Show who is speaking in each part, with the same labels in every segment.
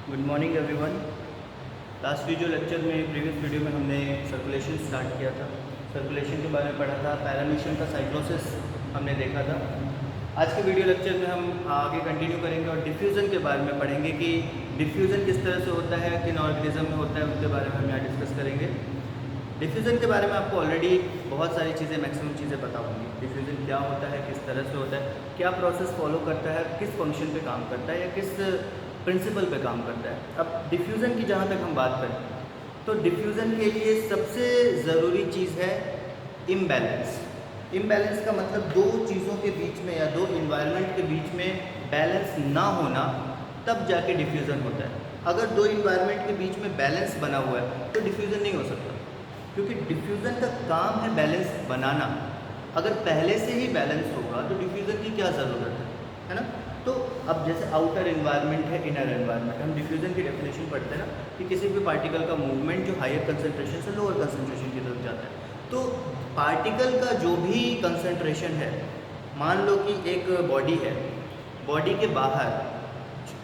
Speaker 1: Good morning everyone. Last video lecture में previous video में हमने सर्कुलेशन स्टार्ट किया था, सर्कुलेशन के बारे में पढ़ा था, पैरामीशियम का साइक्लोसिस हमने देखा था। आज के वीडियो लेक्चर में हम आगे कंटिन्यू करेंगे और डिफ्यूज़न के बारे में पढ़ेंगे कि डिफ्यूज़न किस तरह से होता है, किन ऑर्गेनिज्म में होता है, उसके बारे में हम यहाँ डिस्कस करेंगे। डिफ्यूज़न के बारे में आपको ऑलरेडी बहुत सारी चीज़ें, मैक्सिमम चीज़ें पता होंगी। डिफ्यूज़न क्या होता है, किस तरह से होता है, क्या प्रोसेस फॉलो करता है, किस फंक्शन पे काम करता है या किस प्रिंसिपल पे काम करता है। अब डिफ्यूज़न की जहाँ तक हम बात करें तो डिफ्यूज़न के लिए सबसे ज़रूरी चीज़ है इम्बैलेंस। इम्बैलेंस का मतलब दो चीज़ों के बीच में या दो इन्वायरमेंट के बीच में बैलेंस ना होना, तब जाके डिफ्यूज़न होता है। अगर दो इन्वायरमेंट के बीच में बैलेंस बना हुआ है तो डिफ्यूज़न नहीं हो सकता, क्योंकि डिफ्यूज़न का काम है बैलेंस बनाना। अगर पहले से ही बैलेंस होगा तो डिफ्यूज़न की क्या ज़रूरत है ना। तो अब जैसे आउटर एनवायरनमेंट है, इनर एनवायरनमेंट, हम डिफ्यूज़न की डेफिनेशन पढ़ते हैं ना कि किसी भी पार्टिकल का मूवमेंट जो हायर कंसंट्रेशन से लोअर कंसंट्रेशन की तरफ जाता है। तो पार्टिकल का जो भी कंसंट्रेशन है, मान लो कि एक बॉडी है, बॉडी के बाहर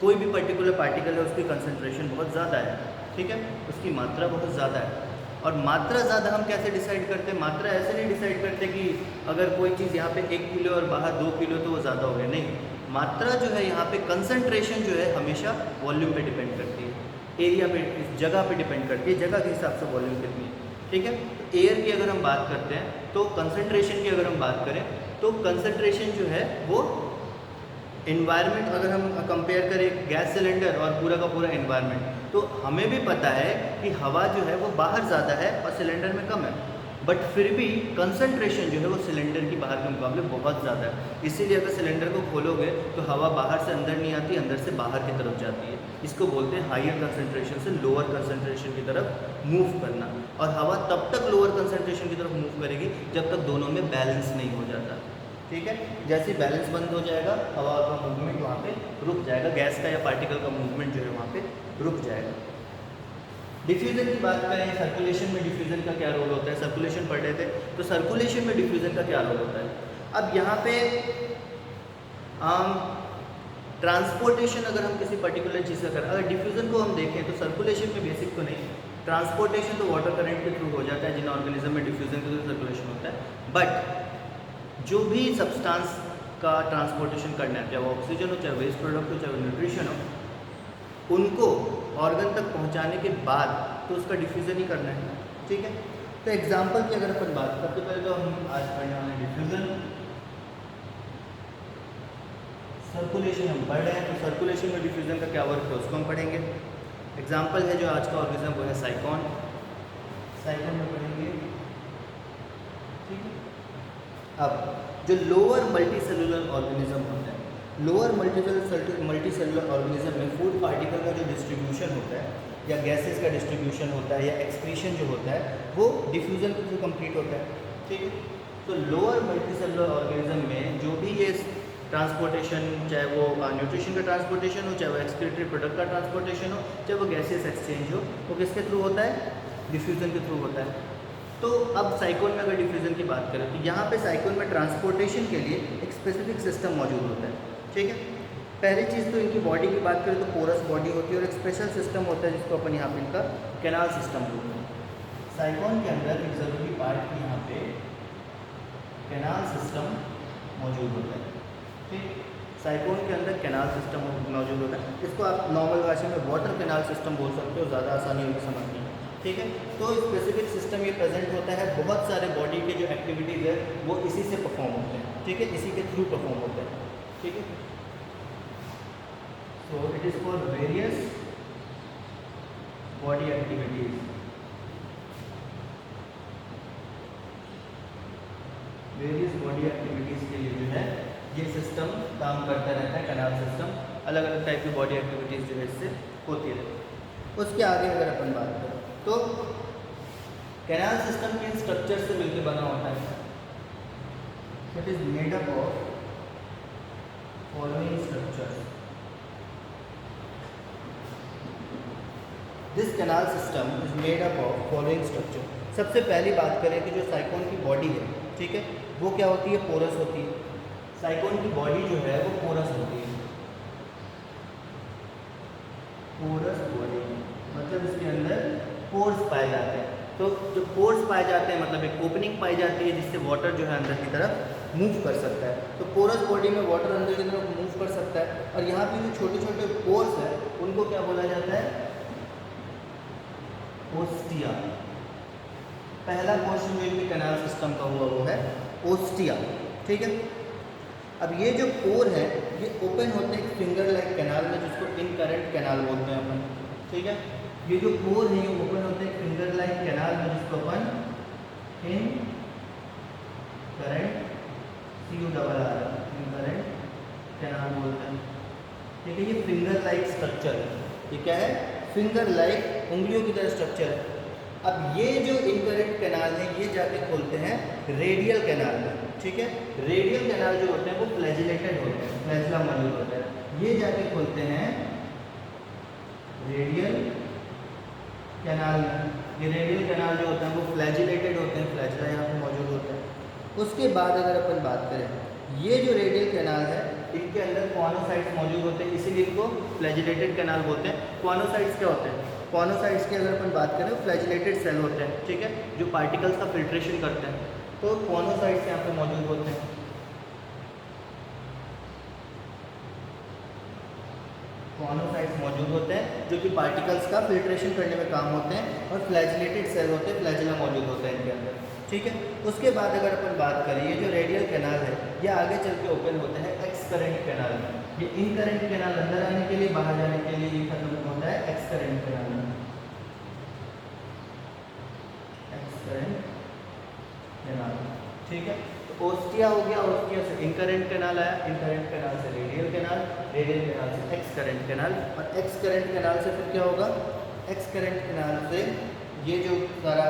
Speaker 1: कोई भी पर्टिकुलर पार्टिकल है, उसकी कंसंट्रेशन बहुत ज़्यादा है, ठीक है, उसकी मात्रा बहुत ज़्यादा है। और मात्रा ज़्यादा हम कैसे डिसाइड करते हैं? मात्रा ऐसे नहीं डिसाइड करते कि अगर कोई चीज़ यहाँ पे 1 किलो और बाहर 2 किलो तो वो ज़्यादा हो गया, नहीं। मात्रा जो है यहाँ पे कंसंट्रेशन जो है हमेशा वॉल्यूम पे डिपेंड करती है, एरिया पे, इस जगह पे डिपेंड करती है, जगह के हिसाब से वॉल्यूम कितनी है, ठीक है। तो एयर की अगर हम बात करते हैं तो कंसंट्रेशन की अगर हम बात करें तो कंसंट्रेशन जो है वो इन्वायरमेंट, अगर हम कंपेयर करें गैस सिलेंडर और पूरा का पूरा इन्वायरमेंट, तो हमें भी पता है कि हवा जो है वो बाहर ज़्यादा है और सिलेंडर में कम है, बट फिर भी कंसंट्रेशन जो है वो सिलेंडर की बाहर के मुकाबले बहुत ज़्यादा है। इसीलिए अगर सिलेंडर को खोलोगे तो हवा बाहर से अंदर नहीं आती, अंदर से बाहर की तरफ जाती है। इसको बोलते हैं हायर कंसंट्रेशन से लोअर कंसंट्रेशन की तरफ मूव करना। और हवा तब तक लोअर कंसंट्रेशन की तरफ मूव करेगी जब तक दोनों में बैलेंस नहीं हो जाता, ठीक है। जैसे बैलेंस बंद हो जाएगा, हवा का मूवमेंट वहाँ पे रुक जाएगा, गैस का या पार्टिकल का मूवमेंट जो है वहाँ पे रुक जाएगा। डिफ्यूज़न की बात करें, सर्कुलेशन में डिफ्यूज़न का क्या रोल होता है, सर्कुलेशन पढ़ रहे थे तो सर्कुलेशन में डिफ्यूज़न का क्या रोल होता है। अब यहाँ पे ट्रांसपोर्टेशन, अगर हम किसी पर्टिकुलर चीज़ का करें, अगर डिफ्यूज़न को हम देखें तो सर्कुलेशन में बेसिक तो नहीं, ट्रांसपोर्टेशन तो वाटर करंट के थ्रू हो जाता है, जिन ऑर्गेनिज्म में डिफ्यूज़न के थ्रू सर्कुलेशन होता है। बट जो भी सब्सटेंस का ट्रांसपोर्टेशन करना है, चाहे वो ऑक्सीजन हो, चाहे वेस्ट प्रोडक्ट हो, चाहे वो न्यूट्रिशन हो, उनको ऑर्गन तक पहुंचाने के बाद तो उसका डिफ्यूज़न ही करना है, ठीक है। तो एग्जांपल की अगर अपन बात करते, पहले तो हम आज पढ़ने वाले डिफ्यूज़न, सर्कुलेशन हम पढ़ रहे हैं, तो सर्कुलेशन में डिफ्यूज़न का क्या वर्क है उसको हम पढ़ेंगे। एग्जांपल है जो आज का ऑर्गेनिज्म वो है साइकॉन, साइकॉन में पढ़ेंगे, ठीक है। अब जो लोअर मल्टीसेलुलर ऑर्गेनिज्म होता है, लोअर मल्टीसेलुलर ऑर्गेनिज्म में फूड पार्टिकल का जो डिस्ट्रीब्यूशन होता है या गैसेस का डिस्ट्रीब्यूशन होता है या एक्सक्रीशन जो होता है वो डिफ्यूज़न के थ्रू कंप्लीट होता है, ठीक है। तो लोअर मल्टीसेलुलर ऑर्गेनिज्म में जो भी ये ट्रांसपोर्टेशन, चाहे वो न्यूट्रिशन का ट्रांसपोर्टेशन हो, चाहे वो एक्सक्रीटरी प्रोडक्ट का ट्रांसपोर्टेशन हो, चाहे वो गैसेस एक्सचेंज हो, वो किसके थ्रू होता है? डिफ्यूज़न के थ्रू होता है। तो अब साइक्लोन में अगर डिफ्यूज़न की बात करें तो यहाँ पे साइक्लोन में ट्रांसपोर्टेशन के लिए एक स्पेसिफिक सिस्टम मौजूद होता है, ठीक है। पहली चीज़ तो इनकी बॉडी की बात करें तो पोरस बॉडी होती है और एक स्पेशल सिस्टम होता है जिसको अपन यहाँ पे इनका कैनाल सिस्टम बोलते हैं। साइक्लोन के अंदर एक ज़रूरी पार्ट यहाँ पे कैनाल सिस्टम मौजूद होता है, ठीक। साइक्लोन के अंदर कैनाल सिस्टम मौजूद होता है, इसको आप नॉर्मल भाषा में वाटर कैनाल सिस्टम बोल सकते हो, ज़्यादा आसानी होगी समझने में, ठीक है। तो स्पेसिफिक सिस्टम ये प्रेजेंट होता है, बहुत सारे बॉडी के जो एक्टिविटीज़ है वो इसी से परफॉर्म होते हैं, ठीक है, इसी के थ्रू परफॉर्म होते हैं, ठीक है। So it is for various body activities. Various body activities के लिए जो है ये सिस्टम काम करता रहता है, कैनाल सिस्टम। अलग अलग टाइप की बॉडी एक्टिविटीज़ जो है इससे होती रहती है। उसके आगे अगर अपन बात करें तो कैनाल सिस्टम के स्ट्रक्चर से मिलकर बना होता है। It is made up of following structures. This canal system is made up of following structure. सबसे पहली बात करें कि जो साइक्लोन की बॉडी है, ठीक है, वो क्या होती है? पोरस होती है। साइक्लोन की बॉडी जो है वो पोरस होती है। पोरस बॉडी, मतलब इसके अंदर पोर्स पाए जाते हैं। तो जो पोर्स पाए जाते हैं मतलब एक ओपनिंग पाई जाती है जिससे वाटर जो है अंदर की तरफ मूव कर सकता है। तो पोरस बॉडी में वाटर अंदर की तरफ मूव कर सकता है। और यहाँ पे जो छोटे छोटे पोर्स हैं उनको क्या बोला जाता है? ओस्टिया। पहला क्वेश्चन जो इनके कैनाल सिस्टम का हुआ वो है ओस्टिया, ठीक है। अब ये जो पोर है ये ओपन होते हैं फिंगर लाइक कैनाल में जिसको इनकरेंट कैनाल बोलते हैं अपन, ठीक है। ये जो पोर है ये ओपन होते हैं फिंगर लाइक कैनाल में जिसको अपन इनकरेंट इनकरेंट कैनाल बोलते हैं, ठीक है। ये फिंगर लाइक स्ट्रक्चर है, ये क्या है? फिंगर लाइक, उंगलियों की तरह स्ट्रक्चर है। अब ये जो इनकरेंट कैनाल है ये जाके खोलते हैं रेडियल कैनाल में, ठीक है। रेडियल कैनाल जो होते हैं वो फ्लैजिलेटेड होते हैं, फ्लैजिला मौजूद होता है। ये जाके खोलते हैं रेडियल कैनाल में। ये रेडियल कैनाल जो होते हैं वो फ्लैजिलेटेड होते हैं, फ्लैजिला यहाँ पे मौजूद होता है। उसके बाद अगर अपन बात करें, ये जो रेडियल कैनाल है इनके अंदर कॉनोसाइट्स मौजूद होते हैं, इसीलिए इनको फ्लैजिलेटेड कैनाल बोलते हैं। कॉनोसाइट्स क्या होते हैं? कॉनोसाइट्स की अगर अपन बात करें फ्लैजिलेटेड सेल होते हैं, ठीक है, जो पार्टिकल्स का फिल्ट्रेशन करते हैं। तो कॉनोसाइट्स यहाँ पे मौजूद होते हैं। कॉनोसाइट्स मौजूद होते हैं जो कि पार्टिकल्स का फिल्ट्रेशन करने में काम होते हैं। और फ्लैजिलेटेड सेल होते हैं, फ्लैजिला मौजूद होता है इनके अंदर, ठीक है। उसके बाद अगर अपन बात करें ये जो रेडियल कैनाल है ये आगे चल के ओपन होते हैं एक्सकरेंट कैनाल में। ये इनकरेंट कैनाल अंदर आने के लिए, बाहर जाने के लिए ये खत्म होता है एक्सकरेंट कैनाल में। एक्सकरेंट कैनाल, ठीक है। तो ओस्टिया हो गया, ओस्टिया से इनकरेंट कैनाल आया, इनकरेंट कैनाल से रेडियल कैनाल, रेडियल कैनाल से एक्सकरेंट कैनाल, और एक्सकरेंट कैनाल से फिर क्या होगा? एक्सकरेंट कैनाल से ये जो सारा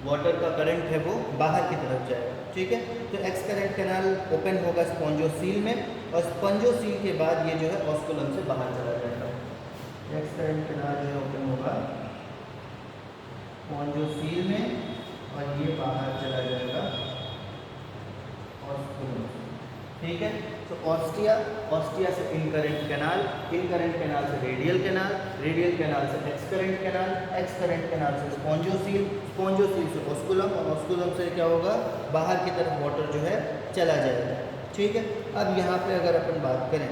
Speaker 1: वाटर का करंट है वो बाहर की तरफ जाएगा, ठीक है। तो एक्सकरेंट कैनाल ओपन होगा स्पॉन्जोसील में, और स्पॉन्जोसील के बाद ये जो है ऑस्कुलम से बाहर चला जाएगा। एक्सकरेंट कैनाल जो है ओपन होगा स्पॉन्जोसील में और ये बाहर चला जाएगा ऑस्कुलम, ठीक है। तो ऑस्टिया, ऑस्टिया से इनकरेंट कैनाल, इनकरेंट कैनाल से रेडियल कैनाल, रेडियल कैनाल से एक्सकरेंट कैनाल, एक्सकरेंट कैनाल से स्पॉन्जोसील, स्पॉन्जोसील से ऑस्कुलम, और ऑस्कुलम से क्या होगा? बाहर की तरफ वाटर जो है चला जाएगा, ठीक है। अब यहाँ पे अगर अपन बात करें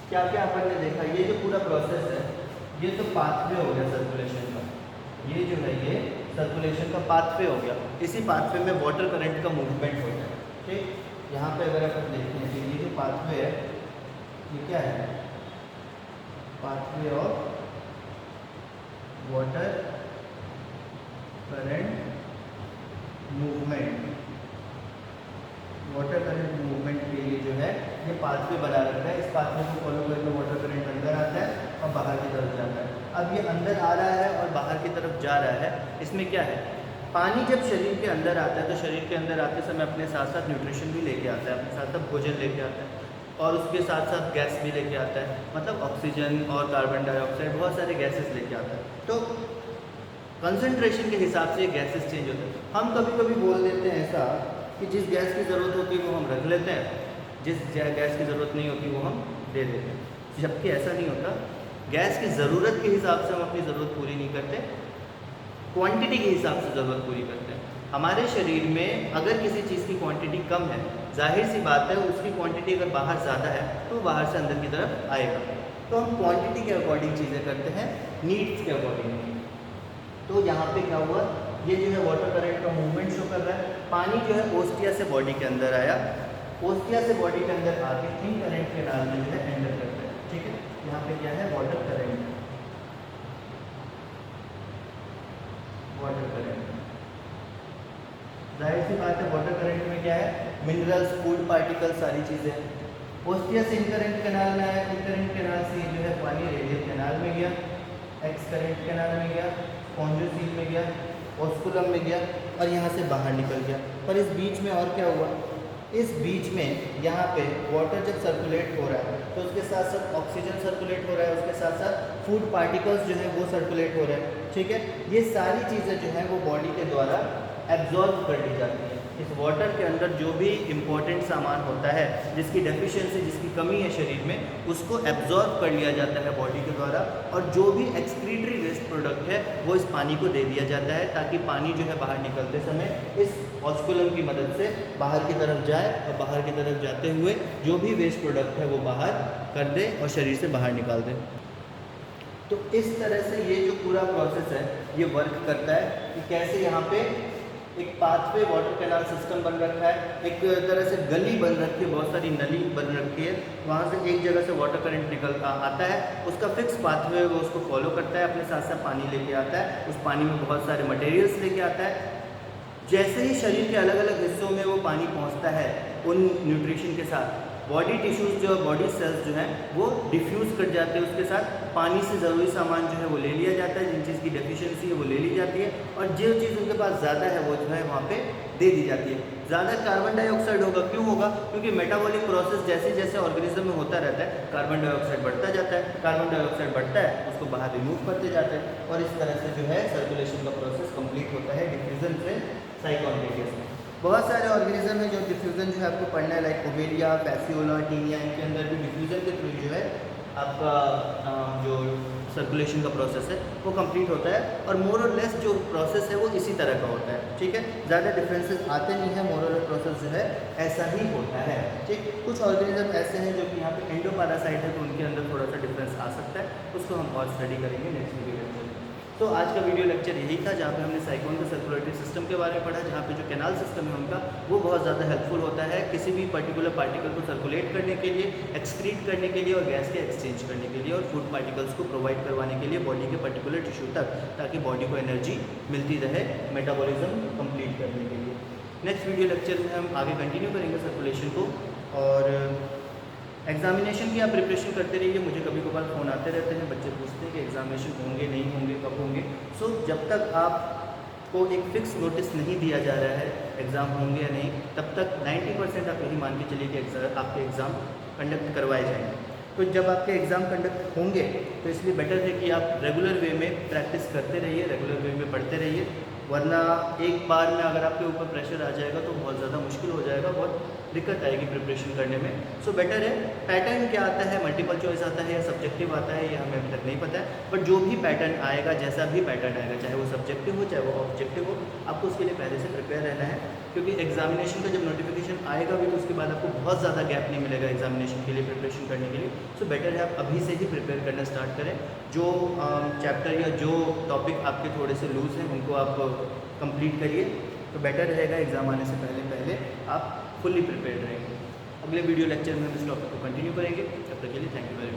Speaker 1: क्या क्या अपन ने देखा, ये जो पूरा प्रोसेस है ये तो पाथवे हो गया सर्कुलेशन का, ये जो है ये सर्कुलेशन का पाथवे हो गया। इसी पाथवे में वाटर करंट का मूवमेंट होता है, ठीक। यहाँ पे अगर अपन देखते हैं कि ये जो पाथवे है ये क्या है? Pathway of water current movement. Water current movement के लिए जो है ये पाथवे बना रखा है। इस पाथवे को फॉलो करके वाटर करंट अंदर आता है और बाहर की तरफ जाता है। अब ये अंदर आ रहा है और बाहर की तरफ जा रहा है, इसमें क्या है? पानी जब शरीर के अंदर आता है तो शरीर के अंदर आते समय अपने साथ साथ न्यूट्रिशन भी लेके आता है, अपने साथ साथ भोजन लेके आता है, और उसके साथ साथ गैस भी लेके आता है, मतलब ऑक्सीजन और कार्बन डाइऑक्साइड, बहुत सारे गैसेस लेके आता है। तो कंसंट्रेशन के हिसाब से गैसेस चेंज होते हैं। हम कभी कभी बोल देते हैं ऐसा कि जिस गैस की ज़रूरत होती है वो हम रख लेते हैं, जिस गैस की ज़रूरत नहीं होती वो हम दे देते हैं, जबकि ऐसा नहीं होता। गैस की ज़रूरत के हिसाब से हम अपनी ज़रूरत पूरी नहीं करते, क्वांटिटी के हिसाब से ज़रूरत पूरी करते हैं। हमारे शरीर में अगर किसी चीज़ की क्वांटिटी कम है, जाहिर सी बात है उसकी क्वांटिटी अगर बाहर ज़्यादा है तो बाहर से अंदर की तरफ आएगा। तो हम क्वांटिटी के अकॉर्डिंग चीज़ें करते हैं, नीड्स के अकॉर्डिंग। तो यहाँ पे क्या हुआ, ये जो है वाटर करंट का मूवमेंट शो कर रहा है। पानी जो है ओस्टिया से बॉडी के अंदर आया, ओस्टिया से बॉडी के अंदर आके इनकरेंट कैनाल में जो है एंटर करता है, ठीक है। यहाँ पे क्या है? Water current, water current. जाहिर सी बात है वाटर करंट में क्या है? मिनरल्स, फूड पार्टिकल्स, सारी चीज़ें। ओस्टिया से इनकरेंट कैनाल में आया, इनकरेंट कैनाल से जो है पानी रेडियल कैनाल में गया, एक्सकरेंट कैनाल में गया, स्पॉन्जोसील में गया, ऑस्कुलम में गया, और यहाँ से बाहर निकल गया। पर इस बीच में और क्या हुआ? इस बीच में यहाँ पे वाटर जब सर्कुलेट हो रहा है तो उसके साथ साथ ऑक्सीजन सर्कुलेट हो रहा है, उसके साथ साथ फूड पार्टिकल्स जो है वो सर्कुलेट हो रहे हैं, ठीक है। ये सारी चीज़ें जो हैं वो बॉडी के द्वारा एब्जॉर्ब कर ली जाती हैं। इस वाटर के अंदर जो भी इम्पोर्टेंट सामान होता है, जिसकी डेफिशिएंसी, जिसकी कमी है शरीर में, उसको एब्जॉर्ब कर लिया जाता है बॉडी के द्वारा, और जो भी एक्सक्रीटरी वेस्ट प्रोडक्ट है वो इस पानी को दे दिया जाता है, ताकि पानी जो है बाहर निकलते समय इस ऑस्कुलम की मदद से बाहर की तरफ जाए, और बाहर की तरफ जाते हुए जो भी वेस्ट प्रोडक्ट है वो बाहर कर दे और शरीर से बाहर निकाल दे। तो इस तरह से ये जो पूरा प्रोसेस है ये वर्क करता है कि कैसे यहाँ पे एक पाथवे वाटर कैनाल सिस्टम बन रखा है, एक तरह से गली बन रखी है, बहुत सारी नली बन रखी है, वहाँ से एक जगह से वाटर करंट निकल आता है, उसका फिक्स पाथवे वो उसको फॉलो करता है, अपने साथ साथ पानी लेके आता है, उस पानी में बहुत सारे मटेरियल्स लेके आता है। जैसे ही शरीर के अलग अलग हिस्सों में वो पानी पहुँचता है उन न्यूट्रिशन के साथ, बॉडी टिश्यूज़ जो बॉडी सेल्स जो हैं वो डिफ्यूज़ कर जाते हैं, उसके साथ पानी से ज़रूरी सामान जो है वो ले लिया जाता है, जिन चीज़ की डेफिशिएंसी है वो ले ली जाती है, और जो चीज़ उनके पास ज़्यादा है वो जो है वहाँ पे दे दी जाती है। ज़्यादा कार्बन डाइऑक्साइड होगा, क्यों होगा? क्योंकि मेटाबॉलिक प्रोसेस जैसे जैसे ऑर्गेनिज्म में होता रहता है, कार्बन डाइऑक्साइड बढ़ता जाता है, कार्बन डाइऑक्साइड बढ़ता है, उसको बाहर रिमूव करते जाते हैं, और इस तरह से जो है सर्कुलेशन का प्रोसेस कंप्लीट होता है डिफ्यूज़न से साइकोन्टेजियस में। बहुत सारे ऑर्गेनिज्म है जो डिफ्यूज़न जो है आपको पढ़ना है, लाइक ओवेरिया, फैसियोला, टीनिया, इनके अंदर भी डिफ्यूज़न के थ्रू जो है आपका जो सर्कुलेशन का प्रोसेस है वो कंप्लीट होता है, और मोर और लेस जो प्रोसेस है वो इसी तरह का होता है। ठीक है, ज़्यादा डिफरेंसेस आते नहीं हैं, मोर और लेस प्रोसेस जो है ऐसा ही होता है। ठीक, कुछ ऑर्गेनिज्म ऐसे हैं जो कि यहाँ पे एंडोपैरासाइट है, तो उनके अंदर थोड़ा सा डिफरेंस आ सकता है, उसको हम और स्टडी करेंगे नेक्स्ट वीडियो में। तो आज का वीडियो लेक्चर यही था, जहाँ पे हमने साइक्लोन के सर्कुलेटरी सिस्टम के बारे में पढ़ा, जहाँ पे जो कैनाल सिस्टम है उनका वो बहुत ज़्यादा हेल्पफुल होता है किसी भी पर्टिकुलर पार्टिकल को सर्कुलेट करने के लिए, एक्सक्रीट करने के लिए, और गैस के एक्सचेंज करने के लिए, और फूड पार्टिकल्स को प्रोवाइड करवाने के लिए बॉडी के पर्टिकुलर टिश्यू तक, ताकि बॉडी को एनर्जी मिलती रहे मेटाबॉलिज्म कंप्लीट करने के लिए। नेक्स्ट वीडियो लेक्चर में हम आगे कंटिन्यू करेंगे सर्कुलेशन को, और एग्जामिनेशन की आप प्रिपरेशन करते रहिए। मुझे कभी कभार फ़ोन आते रहते हैं, बच्चे पूछते हैं कि एग्जामिनेशन होंगे नहीं होंगे, कब होंगे। सो जब तक आपको एक फ़िक्स नोटिस नहीं दिया जा रहा है एग्ज़ाम होंगे या नहीं, तब तक 90% आप यही मान के चलिए कि आपके एग्ज़ाम कंडक्ट करवाए जाएंगे। तो जब आपके एग्ज़ाम कंडक्ट होंगे तो इसलिए बेटर है कि आप रेगुलर वे में प्रैक्टिस करते रहिए, रेगुलर वे में पढ़ते रहिए, वरना एक बार में अगर आपके ऊपर प्रेशर आ जाएगा तो बहुत ज़्यादा मुश्किल हो जाएगा, बहुत दिक्कत आएगी प्रिपरेशन करने में। सो बेटर है, पैटर्न क्या आता है, मल्टीपल चॉइस आता है या सब्जेक्टिव आता है, ये हमें अभी तक नहीं पता है, बट जो भी पैटर्न आएगा, जैसा भी पैटर्न आएगा, चाहे वो सब्जेक्टिव हो चाहे वो ऑब्जेक्टिव हो, आपको उसके लिए पहले से प्रिपेयर रहना है, क्योंकि एग्जामिनेशन का जब नोटिफिकेशन आएगा भी तो उसके बाद आपको बहुत ज़्यादा गैप नहीं मिलेगा एग्जामिनेशन के लिए प्रिपरेशन करने के लिए। सो बेटर है आप अभी से ही प्रिपेयर करना स्टार्ट करें। जो चैप्टर या जो टॉपिक आपके थोड़े से लूज़ हैं उनको आप कंप्लीट करिए, तो बेटर रहेगा एग्ज़ाम आने से पहले आप फुल्ली प्रिपेयर्ड रहेंगे। अगले वीडियो लेक्चर में हम इस टॉपिक को कंटिन्यू करेंगे। तब तक के लिए थैंक यू वेरी मच।